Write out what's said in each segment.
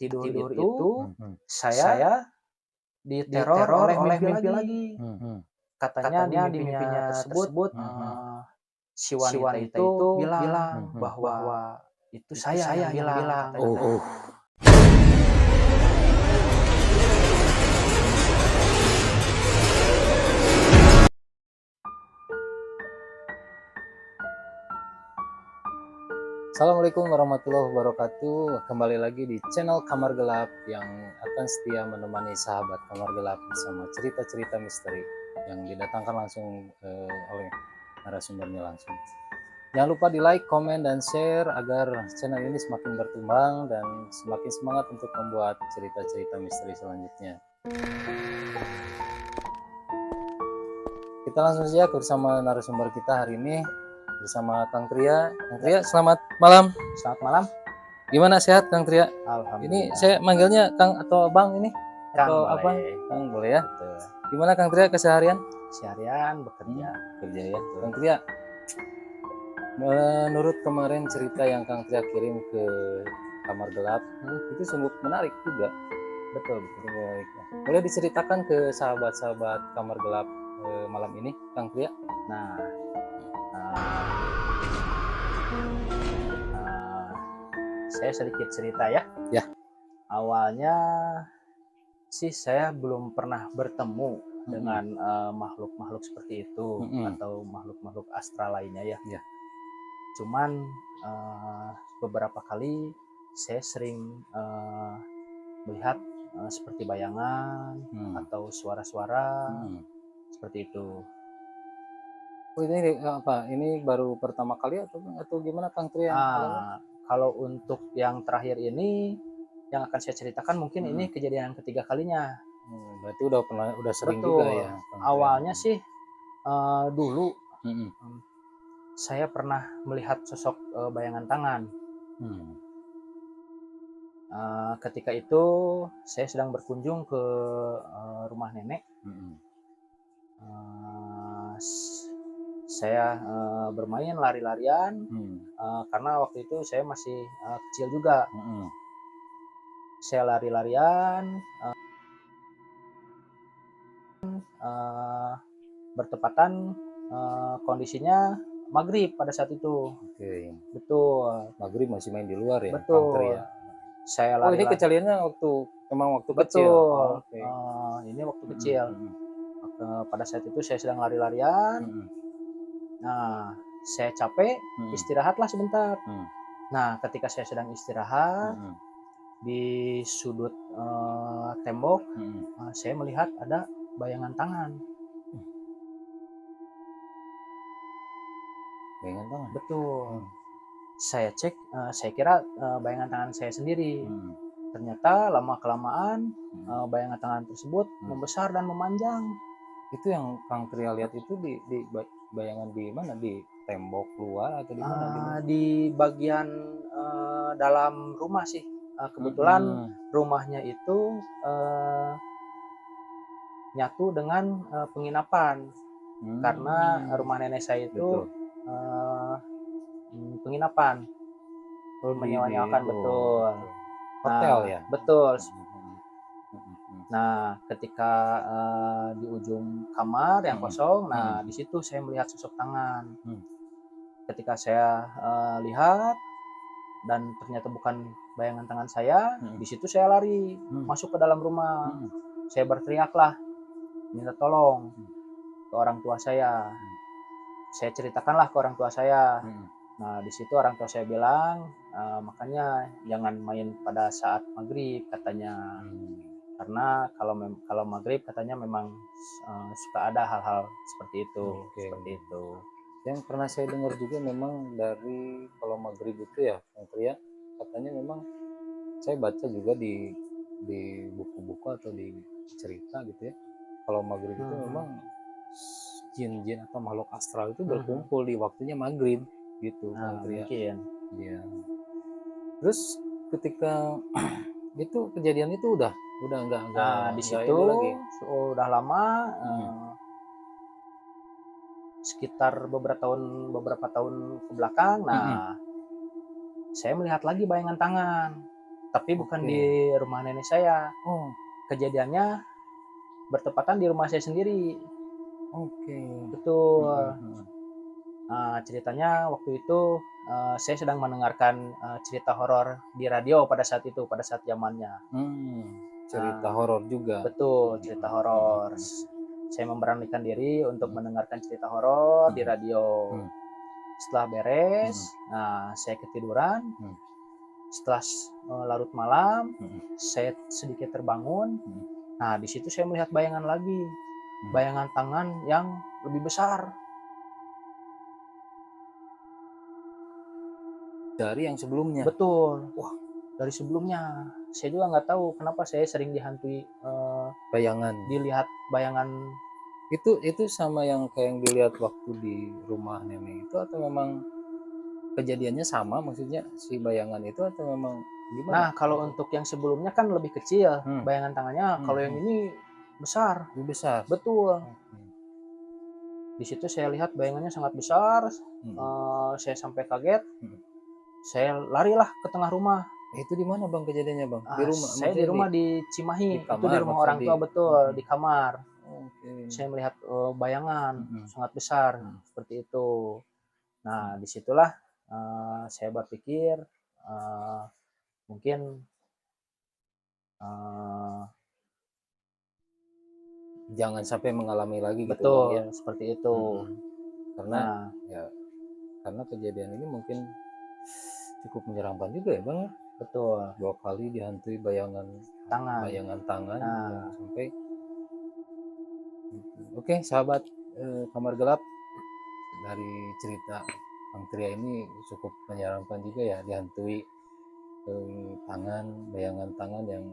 tidur itu saya diteror oleh mimpi lagi. Katanya di mimpinya tersebut si wanita itu bilang bahwa itu saya yang bilang. Assalamualaikum warahmatullahi wabarakatuh. Kembali lagi di channel Kamar Gelap yang akan setia menemani sahabat Kamar Gelap bersama cerita-cerita misteri yang didatangkan langsung oleh narasumbernya langsung. Jangan lupa di like, komen, dan share agar channel ini semakin berkembang dan semakin semangat untuk membuat cerita-cerita misteri selanjutnya. Kita langsung saja bersama narasumber kita hari ini, bersama Kang Tria. Kang Tria, selamat malam. Selamat malam. Gimana, sehat Kang Tria? Alhamdulillah. Ini saya manggilnya Kang atau Bang ini? Kang Atau boleh. apa? Kang boleh ya. Betul. Gimana Kang Tria keseharian? Seharian bekerja. Kerja ya. Kang Tria, menurut kemarin cerita yang Kang Tria kirim ke Kamar Gelap, itu sungguh menarik juga. Betul. Baik. Boleh diceritakan ke sahabat-sahabat Kamar Gelap malam ini, Kang Tria? Nah, saya sedikit cerita ya. Ya. Awalnya sih saya belum pernah bertemu dengan makhluk-makhluk seperti itu atau makhluk-makhluk astral lainnya ya. Ya. Cuman beberapa kali saya sering melihat seperti bayangan atau suara-suara seperti itu. Oh, ini apa? Ini baru pertama kali atau gimana Kang Tria? Kalau untuk yang terakhir ini yang akan saya ceritakan mungkin ini kejadian ketiga kalinya. Berarti udah sering Betul. juga ya. Awalnya sih dulu saya pernah melihat sosok bayangan tangan. Ketika itu saya sedang berkunjung ke rumah nenek. Saya bermain lari-larian karena waktu itu saya masih kecil juga. Saya lari-larian bertepatan kondisinya maghrib pada saat itu. Oke. Betul. Maghrib masih main di luar ya, Betul. Kang Tria? Saya Oh, lari. ini kejadiannya waktu betul. kecil. Okay. Ini waktu kecil. Pada saat itu saya sedang lari-larian. Nah, saya capek, istirahatlah sebentar. Nah, ketika saya sedang istirahat di sudut tembok, saya melihat ada bayangan tangan. Bayangan tangan? Betul. Saya cek, saya kira bayangan tangan saya sendiri. Ternyata lama-kelamaan bayangan tangan tersebut membesar dan memanjang. Itu yang Kang Tria lihat itu di bayangan di mana? Di tembok luar atau di mana? Di bagian dalam rumah sih. Kebetulan rumahnya itu nyatu dengan penginapan. Karena rumah nenek saya itu penginapan. Menyewa-nyewakan, betul. Hotel ya? Betul. Nah, ketika di ujung kamar yang kosong, nah di situ saya melihat sosok tangan. Ketika saya lihat dan ternyata bukan bayangan tangan saya, di situ saya lari masuk ke dalam rumah. Saya berteriaklah, minta tolong ke orang tua saya. Saya ceritakanlah ke orang tua saya. Nah, di situ orang tua saya bilang, makanya jangan main pada saat maghrib katanya. Karena kalau maghrib katanya memang suka ada hal-hal seperti itu. Seperti itu. Yang pernah saya dengar juga memang dari kalau maghrib itu ya, Kang Tria, katanya memang saya baca juga di buku-buku atau di cerita gitu ya. Kalau maghrib itu memang jin-jin atau makhluk astral itu berkumpul di waktunya maghrib gitu, Kang Tria. Mungkin. Ya. Terus ketika itu kejadian itu udah enggak di situ lagi. Udah lama sekitar beberapa tahun ke belakang. Nah, saya melihat lagi bayangan tangan. tapi bukan Oke. di rumah nenek saya. Oh, Kejadiannya bertepatan di rumah saya sendiri. oke. Betul. Mhm. Ceritanya waktu itu saya sedang mendengarkan cerita horor di radio pada saat itu, pada saat zamannya. Cerita Nah, horor juga. betul, cerita horor. Saya memberanikan diri untuk mendengarkan cerita horor di radio. Setelah beres, saya ketiduran. Setelah larut malam, saya sedikit terbangun. Nah, di situ saya melihat bayangan lagi, bayangan tangan yang lebih besar Dari yang sebelumnya. betul. Wah, Dari sebelumnya saya juga nggak tahu kenapa saya sering dihantui bayangan. dilihat bayangan. Itu sama yang kayak yang dilihat waktu di rumah nenek itu, atau memang kejadiannya sama, maksudnya si bayangan itu, atau memang gimana? Nah, kalau untuk yang sebelumnya kan lebih kecil bayangan tangannya, kalau yang ini besar. Lebih besar. Betul. Di situ saya lihat bayangannya sangat besar. Saya sampai kaget. Saya larilah ke tengah rumah. Itu di mana bang kejadiannya bang? Di rumah? Saya di rumah di Cimahi. di kamar, itu di rumah orang tua betul, di kamar. Saya melihat bayangan sangat besar seperti itu. Nah, disitulah saya berpikir mungkin jangan sampai mengalami lagi gitu betul bang, ya? seperti itu. Karena ya karena kejadian ini mungkin cukup menyeramkan juga ya bang ya. Betul. 2 kali dihantui bayangan tangan sampai. Oke, sahabat Kamar Gelap, dari cerita Bang Tria ini cukup menyeramkan juga ya, dihantui bayangan tangan yang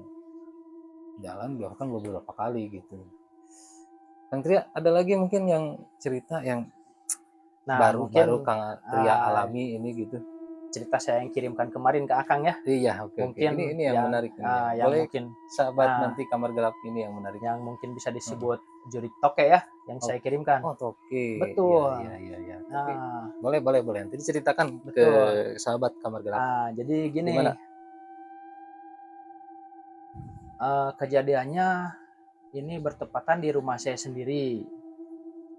jalan bahkan beberapa kali gitu. Bang Tria, ada lagi mungkin yang cerita yang baru Kang Tria alami ini gitu? Cerita saya yang kirimkan kemarin ke Akang ya. Iya, oke. Mungkin Ini yang menarik ini. yang Boleh mungkin sahabat nanti Kamar Gelap ini yang menarik. Yang mungkin bisa disebut jurik toke ya, yang saya kirimkan. Oh, toke. Betul. Iya. Boleh. Nanti diceritakan ke sahabat Kamar Gelap. Jadi gini. Gimana? Kejadiannya ini bertepatan di rumah saya sendiri.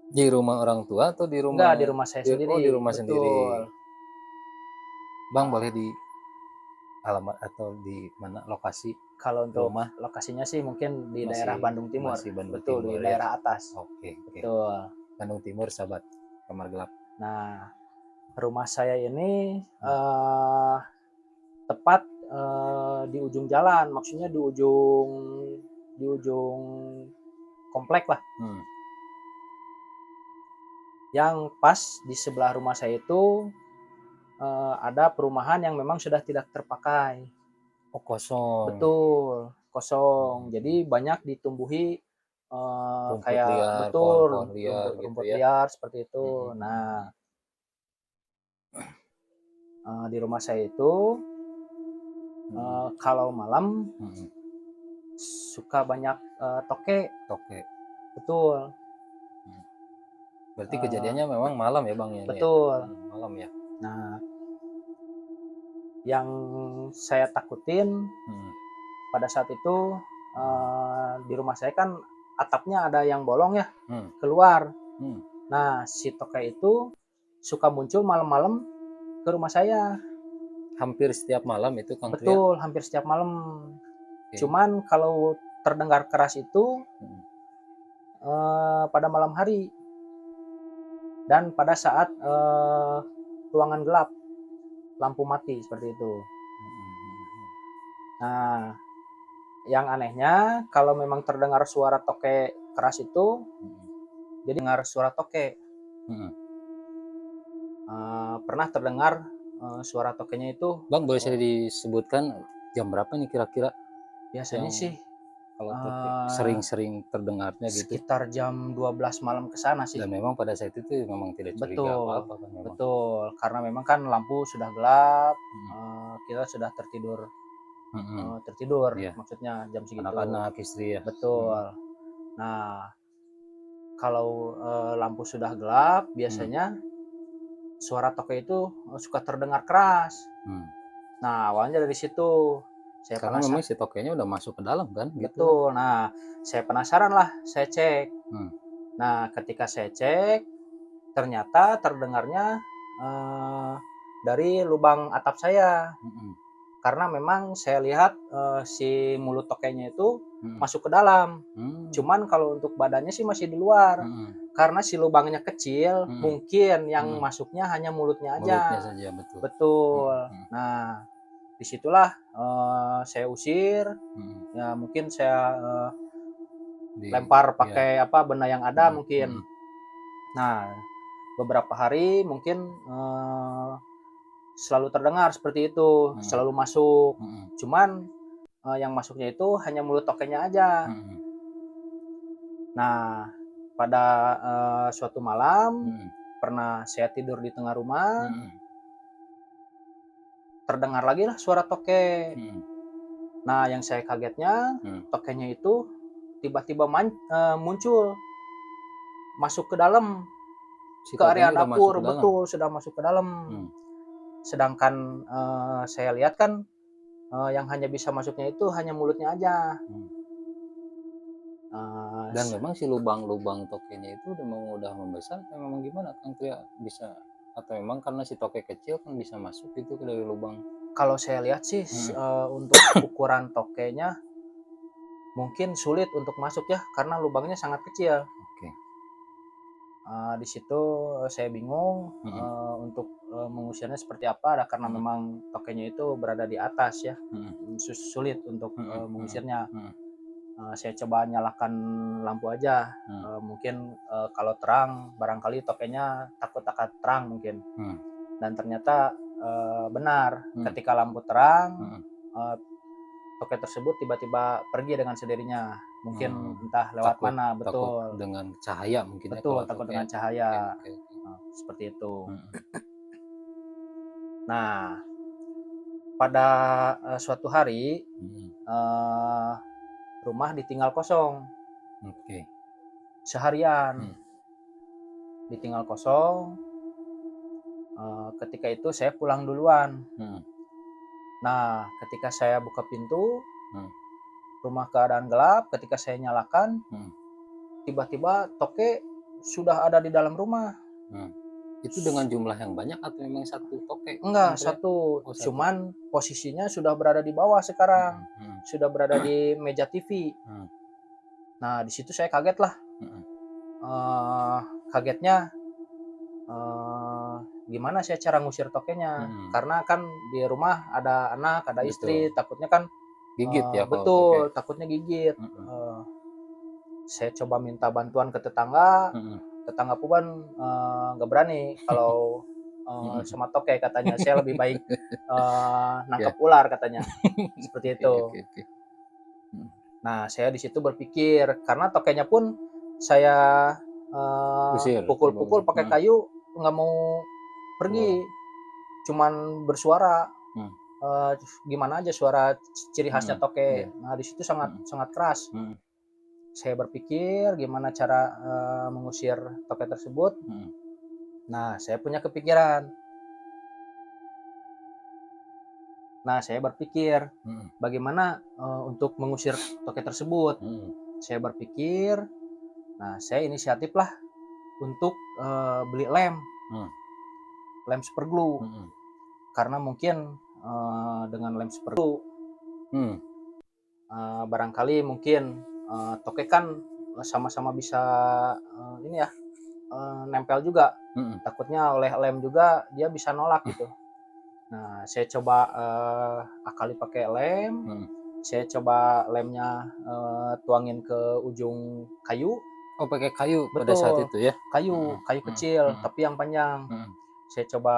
Di rumah orang tua atau di rumah? Enggak, di rumah saya sendiri. Oh, di rumah sendiri. Bang, boleh di alamat atau di mana lokasi? Kalau untuk rumah lokasinya sih mungkin di daerah Bandung Timur. Betul, di daerah atas. Oke. Betul. Bandung Timur, sahabat Kamar Gelap. Nah, rumah saya ini tepat di ujung jalan, maksudnya di ujung komplek lah. Yang pas di sebelah rumah saya itu ada perumahan yang memang sudah tidak terpakai. Oh, kosong. Betul, kosong. Jadi banyak ditumbuhi kayak liar, betul gitu rumput ya? liar seperti itu. Nah, di rumah saya itu kalau malam suka banyak toke. Betul. Berarti kejadiannya memang malam ya bang? Betul. Malam ya. Nah, yang saya takutin pada saat itu di rumah saya kan atapnya ada yang bolong ya, keluar. Nah, si toke itu suka muncul malam-malam ke rumah saya. Hampir setiap malam itu Kang Tria? Betul, hampir setiap malam. Cuman kalau terdengar keras itu pada malam hari dan pada saat ruangan gelap, lampu mati seperti itu. Nah, yang anehnya kalau memang terdengar suara toke keras itu, jadi dengar suara toke. Pernah terdengar suara tokenya itu. Bang, boleh saya disebutkan jam berapa nih kira-kira? Biasanya sih kalau sering-sering terdengarnya gitu. Sekitar jam 12 malam ke sana sih. Dan memang pada saat itu memang tidak curiga apa-apa kan memang. Betul, karena memang kan lampu sudah gelap, kita sudah tertidur. Maksudnya jam segitu. Anak-anak, istri ya. Betul. Nah, kalau lampu sudah gelap, biasanya suara toke itu suka terdengar keras. Nah, awalnya dari situ. Saya Karena penasaran. memang si tokenya udah masuk ke dalam kan, gitu. Betul. Nah, saya penasaran lah, saya cek. Nah, ketika saya cek, ternyata terdengarnya dari lubang atap saya. Karena memang saya lihat si mulut tokenya itu masuk ke dalam. Cuman kalau untuk badannya sih masih di luar. Karena si lubangnya kecil, mungkin yang masuknya hanya mulutnya aja. Mulutnya saja, betul. Betul. Nah, disitulah saya usir. Ya mungkin saya lempar pakai benda yang ada mungkin. Nah, beberapa hari mungkin selalu terdengar seperti itu, selalu masuk. Cuman yang masuknya itu hanya mulut tokenya aja. Nah, pada suatu malam pernah saya tidur di tengah rumah, terdengar lagi lah suara toke. Nah, yang saya kagetnya tokenya itu tiba-tiba muncul masuk ke dalam, ke area dapur. Betul, sudah masuk ke dalam. Sedangkan saya lihat kan yang hanya bisa masuknya itu hanya mulutnya aja. Dan memang si lubang-lubang tokenya itu memang udah membesar, memang gimana Kang Tria bisa, atau memang karena si toke kecil kan bisa masuk itu ke dari lubang? Kalau saya lihat sih untuk ukuran tokenya mungkin sulit untuk masuk ya, karena lubangnya sangat kecil. Di situ saya bingung untuk mengusirnya seperti apa, karena memang tokenya itu berada di atas ya, sulit untuk mengusirnya. Saya coba nyalakan lampu aja, mungkin kalau terang barangkali tokenya takut akan terang mungkin. Dan ternyata benar, ketika lampu terang toke tersebut tiba-tiba pergi dengan sendirinya, mungkin entah lewat mana. Betul, takut dengan cahaya mungkin. Betul, takut dengan cahaya. Seperti itu. Nah, pada suatu hari rumah ditinggal kosong. Seharian ditinggal kosong. Ketika itu saya pulang duluan. Nah, ketika saya buka pintu, rumah keadaan gelap. Ketika saya nyalakan, tiba-tiba toke sudah ada di dalam rumah. Itu dengan jumlah yang banyak atau memang satu toke? Enggak, satu. Cuman posisinya sudah berada di bawah sekarang. Sudah berada di meja TV. Nah, di situ saya kaget lah. Kagetnya gimana saya cara ngusir tokenya. Karena kan di rumah ada anak, ada istri. Takutnya kan gigit ya. Betul, takutnya gigit. Saya coba minta bantuan ke tetangga. Tetangga pun nggak berani kalau sama toke, katanya saya lebih baik nangkep ular katanya. Seperti itu. Nah, saya di situ berpikir, karena tokenya pun saya pukul-pukul pakai kayu, nggak mau pergi, cuman bersuara. Gimana aja suara ciri khasnya toke. Nah, di situ sangat keras. Saya berpikir gimana cara mengusir toke tersebut. Nah, saya punya kepikiran. Nah, saya berpikir bagaimana untuk mengusir toke tersebut. Saya berpikir, nah saya inisiatif lah untuk beli lem super glue. Karena mungkin dengan lem super glue barangkali mungkin toke kan sama-sama bisa nempel juga. Takutnya oleh lem juga dia bisa nolak gitu. Nah, saya coba akali pakai lem. Saya coba lemnya tuangin ke ujung kayu. Pakai kayu. Betul, pada saat itu ya? Kayu kecil tapi yang panjang. Saya coba.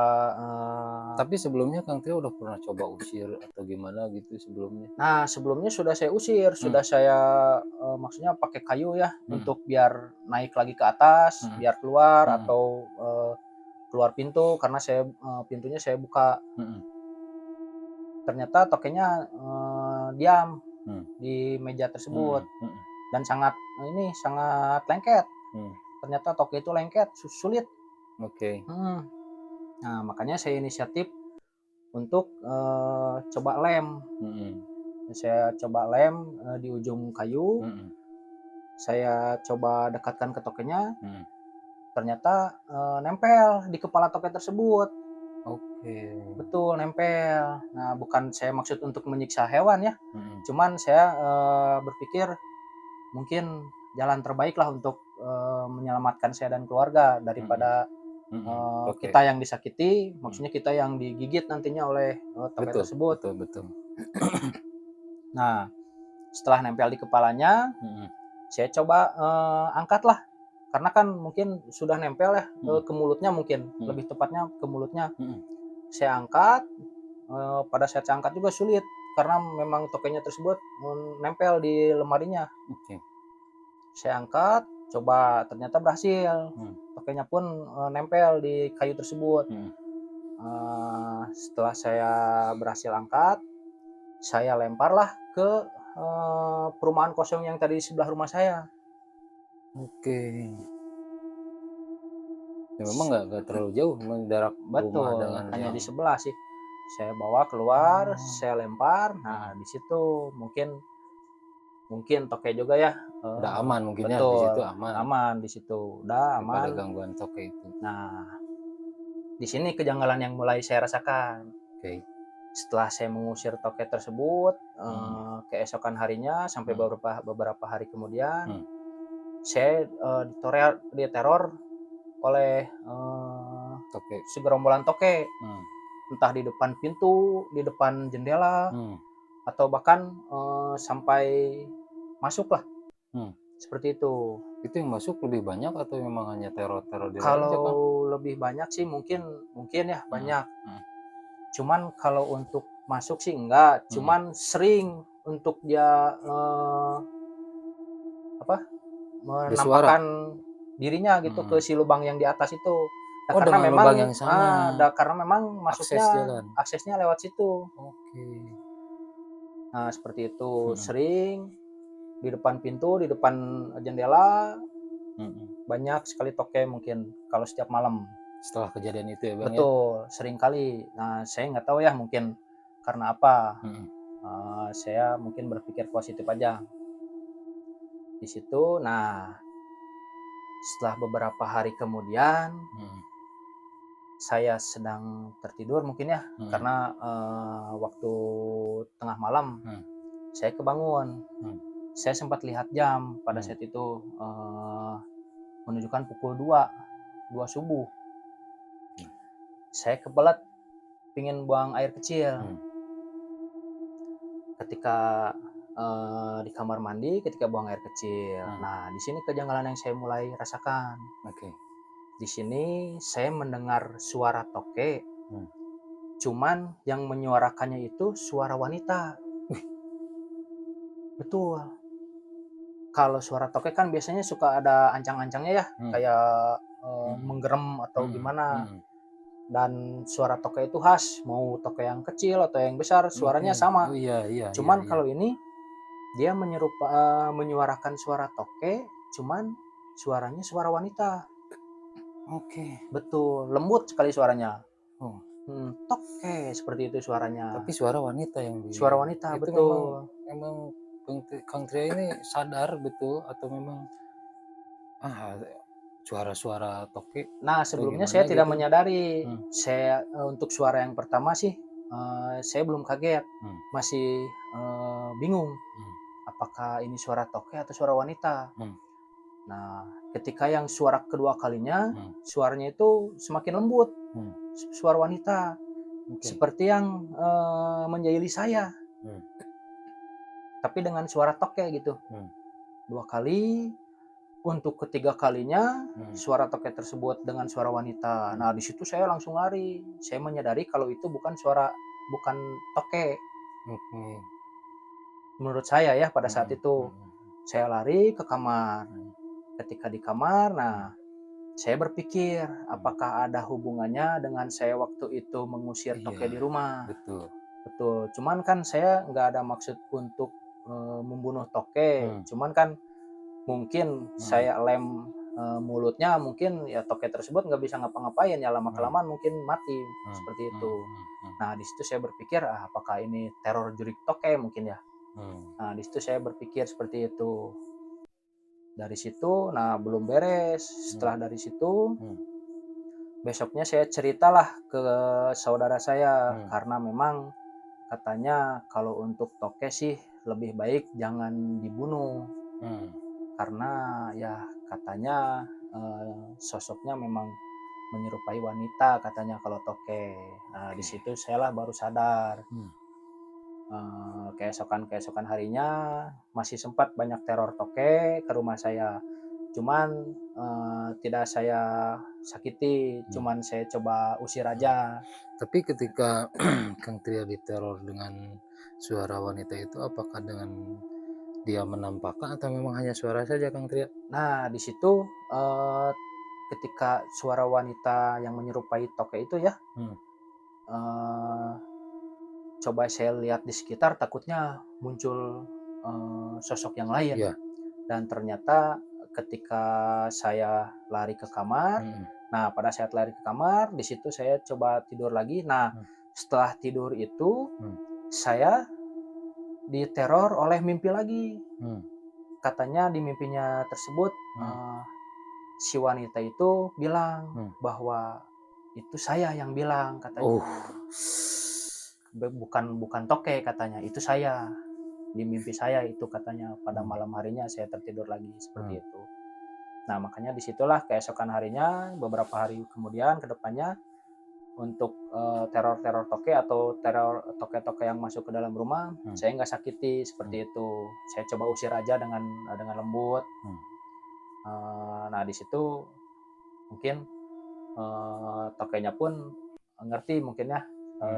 Tapi sebelumnya Kang Trio udah pernah coba usir atau gimana gitu sebelumnya? Nah, sebelumnya sudah saya usir, sudah saya maksudnya pakai kayu ya, untuk biar naik lagi ke atas, biar keluar atau keluar pintu, karena saya pintunya saya buka. Ternyata tokenya diam di meja tersebut dan sangat lengket. Ternyata toke itu lengket, sulit. Nah, makanya saya inisiatif untuk coba lem. Saya coba lem di ujung kayu. Saya coba dekatkan ke tokenya. Ternyata nempel di kepala toke tersebut. Oke. Betul, nempel. Nah, bukan saya maksud untuk menyiksa hewan ya. Cuman saya berpikir mungkin jalan terbaik lah untuk menyelamatkan saya dan keluarga daripada kita yang disakiti, maksudnya kita yang digigit nantinya oleh toke tersebut. Betul. Nah, setelah nempel di kepalanya, saya coba angkat lah. Karena kan mungkin sudah nempel ya ke mulutnya mungkin, lebih tepatnya ke mulutnya. Saya angkat, pada saat saya angkat juga sulit karena memang tokenya tersebut nempel di lemarinya. Saya angkat, coba ternyata berhasil. Tokenya pun nempel di kayu tersebut. Setelah saya berhasil angkat, saya lemparlah ke perumahan kosong yang tadi di sebelah rumah saya. Ya, memang nggak terlalu jauh jarak rumah dengan hanya yang di sebelah sih. Saya bawa keluar, saya lempar. Nah, di situ mungkin toke juga ya. udah aman mungkin ya, di betul, situ aman. aman di situ, udah Daripada aman. gangguan toke itu. Nah, di sini kejanggalan yang mulai saya rasakan. Setelah saya mengusir toke tersebut, keesokan harinya sampai beberapa hari kemudian, saya diteror oleh segerombolan toke. Entah di depan pintu, di depan jendela, atau bahkan sampai masuk lah. Seperti itu. Itu yang masuk lebih banyak atau memang hanya teror-teror di luar aja, Kang? Kalau lebih banyak sih mungkin ya banyak. Cuman kalau untuk masuk sih enggak, cuman sering untuk dia menampakkan dirinya gitu ke si lubang yang di atas itu. Nah, karena dengan memang lubang yang sama. karena memang masuknya aksesnya lewat situ. Nah, seperti itu. Sering di depan pintu, di depan jendela, banyak sekali toke mungkin kalau setiap malam. Setelah kejadian itu ya, Bang? Betul, sering kali. Nah, saya nggak tahu ya mungkin karena apa. Saya mungkin berpikir positif aja di situ. Nah, setelah beberapa hari kemudian, saya sedang tertidur mungkin ya, karena waktu tengah malam saya kebangun. Saya sempat lihat jam pada saat itu menunjukkan pukul 2 subuh. Saya kebelet pingin buang air kecil. Ketika di kamar mandi, ketika buang air kecil. Nah, di sini kejanggalan yang saya mulai rasakan. Di sini saya mendengar suara toke. Cuman yang menyuarakannya itu suara wanita. Betul. Kalau suara toke kan biasanya suka ada ancang-ancangnya ya, kayak menggerem atau gimana. Dan suara toke itu khas, mau toke yang kecil atau yang besar, suaranya sama. Cuman kalau ini dia menyuarakan suara toke, cuman suaranya suara wanita. Betul, lembut sekali suaranya. Toke seperti itu suaranya. Tapi suara wanita yang suara wanita, itu betul. Memang Kang Tria ini sadar betul atau memang suara-suara toke? Nah, sebelumnya saya tidak gitu menyadari. Saya untuk suara yang pertama sih saya belum kaget, masih bingung apakah ini suara toke atau suara wanita. Nah, ketika yang suara kedua kalinya, suaranya itu semakin lembut, suara wanita, seperti yang menjahili saya, tapi dengan suara toke gitu. 2 kali. Untuk ketiga kalinya suara toke tersebut dengan suara wanita. Nah, di situ saya langsung lari. Saya menyadari kalau itu bukan toke. Menurut saya ya pada saat itu. Saya lari ke kamar. Ketika di kamar, nah saya berpikir apakah ada hubungannya dengan saya waktu itu mengusir toke di rumah. Betul. Cuman kan saya nggak ada maksud untuk membunuh toke. Cuman kan mungkin saya lem mulutnya, mungkin ya toke tersebut nggak bisa ngapa-ngapain ya, lama-kelamaan mungkin mati seperti itu. Nah, di situ saya berpikir apakah ini teror jurik toke mungkin ya. Nah, di situ saya berpikir seperti itu. Dari situ, nah belum beres. Setelah dari situ, besoknya saya ceritalah ke saudara saya, karena memang katanya kalau untuk toke sih lebih baik jangan dibunuh. Karena ya katanya sosoknya memang menyerupai wanita katanya kalau toke. Nah, di situ saya lah baru sadar. Keesokan harinya masih sempat banyak teror toke ke rumah saya. Cuman tidak saya sakiti, cuman saya coba usir aja. Tapi ketika Kang Tria diteror dengan suara wanita itu, apakah dengan dia menampakkan atau memang hanya suara saja, Kang Tria? Nah, di situ ketika suara wanita yang menyerupai toke itu ya, coba saya lihat di sekitar, takutnya muncul sosok yang lain. Dan ternyata ketika saya lari ke kamar, nah pada saat lari ke kamar, di situ saya coba tidur lagi. Nah, setelah tidur itu saya diteror oleh mimpi lagi. Katanya di mimpinya tersebut si wanita itu bilang bahwa itu saya yang bilang katanya. Bukan toke katanya, itu saya. Di mimpi saya itu katanya pada malam harinya saya tertidur lagi seperti itu. Nah, makanya disitulah keesokan harinya, beberapa hari kemudian ke depannya, untuk teror-teror toke atau teror toke-toke yang masuk ke dalam rumah, saya nggak sakiti seperti itu. Saya coba usir aja dengan lembut. Nah, di situ mungkin tokenya pun ngerti mungkin ya,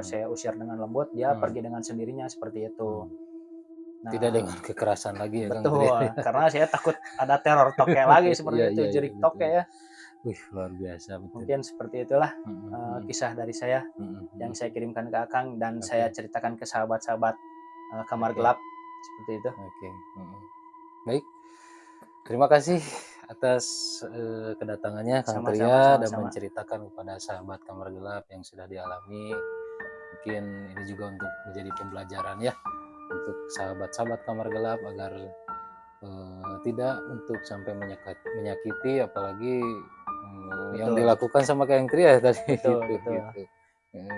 saya usir dengan lembut, dia pergi dengan sendirinya seperti itu. Nah, tidak dengan kekerasan lagi ya, betul, karena saya takut ada teror toke lagi seperti itu, jerik toke ya. Wih, luar biasa, betul. Mungkin seperti itulah kisah dari saya yang saya kirimkan ke Akang dan saya ceritakan ke sahabat-sahabat Kamar Gelap seperti itu. Baik, terima kasih atas kedatangannya Kang Tria dan menceritakan kepada sahabat Kamar Gelap yang sudah dialami. Mungkin ini juga untuk menjadi pembelajaran ya untuk sahabat-sahabat Kamar Gelap agar tidak untuk sampai menyakiti, apalagi yang dilakukan sama Kang Tria tadi. Betul.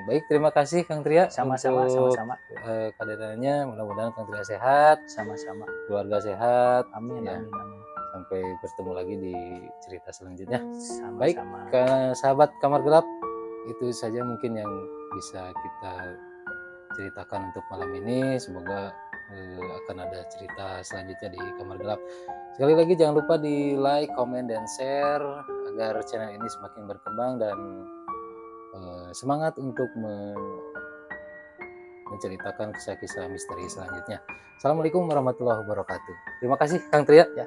Baik, terima kasih Kang Tria untuk kehadirannya. Mudah-mudahan Kang Tria sehat, sama-sama, keluarga sehat. Amin, ya. Amin. Sampai bertemu lagi di cerita selanjutnya. Sama-sama. Baik, ke sahabat Kamar Gelap, itu saja mungkin yang bisa kita ceritakan untuk malam ini. Semoga akan ada cerita selanjutnya di Kamar Gelap. Sekali lagi jangan lupa di like, komen, dan share agar channel ini semakin berkembang dan semangat untuk menceritakan kisah-kisah misteri selanjutnya. Assalamualaikum warahmatullahi wabarakatuh. Terima kasih Kang Tria. Ya,